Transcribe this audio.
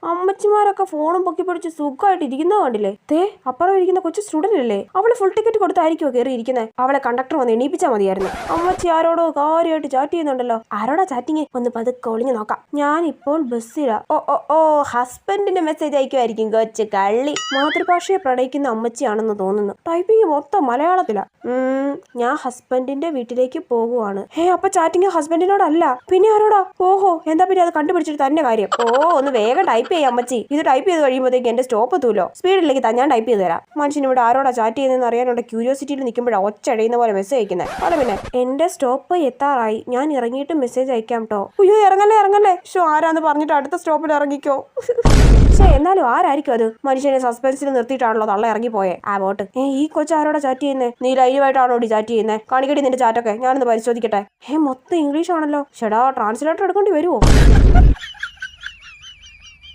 അമ്മച്ചിമാരൊക്കെ ഫോണും പൊക്കി പിടിച്ച് സുഖമായിട്ട് ഇരിക്കുന്നത് കണ്ടില്ലേ? അപ്പുറം ഇരിക്കുന്ന കൊച്ചു സ്റ്റുഡന്റ് അല്ലേ? അവള് ഫുൾ ടിക്കറ്റ് കൊടുത്തായിരിക്കുമോ കയറി ഇരിക്കുന്നത്? അവളെ കണ്ടക്ടർ വന്ന് എണീപ്പിച്ചാൽ മതിയായിരുന്നു. അമ്മച്ചി ആരോടോ കാര്യമായിട്ട് ചാറ്റ് ചെയ്യുന്നുണ്ടല്ലോ. ആരോടാ ചാറ്റിങ്? ഒന്ന് പതുക്കെ ഒളിഞ്ഞു നോക്കാം. ഞാനിപ്പോൾ ബസ്സിലാ. ഓ ഹസ്ബൻഡിന്റെ മെസ്സേജ് അയക്കുമായിരിക്കും കൊച്ചു കള്ളി. മാതൃഭാഷയെ പ്രണയിക്കുന്ന അമ്മച്ചിയാണെന്ന് തോന്നുന്നു. ടൈപ്പിംഗ് മൊത്തം മലയാളത്തിലാ. ഞാൻ ഹസ്ബൻഡിന്റെ വീട്ടിലേക്ക് പോകുവാണ്. അപ്പൊ ചാറ്റിങ് ഹസ്ബൻഡിനോടല്ല പിന്നെ ആരോടാ? ഓഹോ, എന്താ പിന്നെ അത് കണ്ടുപിടിച്ചിട്ട് തന്നെ കാര്യം. ഒന്ന് വേഗം ടൈപ്പ് ചെയ്യാം അമ്മച്ചി. ഇത് ടൈപ്പ് ചെയ്ത് കഴിയുമ്പോഴത്തേക്ക് എന്റെ സ്റ്റോപ്പ് എത്തൂലോ. സ്പീഡിലേക്ക് ഞാൻ ടൈപ്പ് ചെയ്ത് തരാം. മനുഷ്യൻ ഇവിടെ ആരോടാ ചാറ്റ് ചെയ്യുന്നതെന്ന് അറിയാനുള്ള ക്യൂരിയോസിറ്റിയിൽ നിൽക്കുമ്പോഴാണ് ഒച്ചടയുന്ന പോലെ മെസ്സേജ് അയക്കുന്നത്. അതെ പിന്നെ എന്റെ സ്റ്റോപ്പ് എത്താറായി, ഞാൻ ഇറങ്ങിയിട്ട് മെസ്സേജ് അയക്കാം ട്ടോ. അയ്യോ ഇറങ്ങല്ലേ. ആരാന്ന് പറഞ്ഞിട്ട് അടുത്ത സ്റ്റോപ്പിൽ ഇറങ്ങിക്കോ. എന്നാലും ആരായിരിക്കും അത്? മനുഷ്യനെ സസ്പെൻസിൽ നിർത്തിയിട്ടാണല്ലോ തള്ള ഇറങ്ങിപ്പോയെ. വോട്ട് ഈ കൊച്ചാരോടാ ചാറ്റ് ചെയ്യുന്നേ? നീ ലൈവായിട്ടാണോ ചാറ്റ് ചെയ്യുന്നേ? കാണിക്കടി നിന്റെ ചാറ്റൊക്കെ, ഞാനൊന്ന് പരിശോധിക്കട്ടെ. മൊത്തം ഇംഗ്ലീഷ് ആണല്ലോ. ഷെടാ, ട്രാൻസ്ലേറ്റർ എടുക്കേണ്ടി വരുമോ?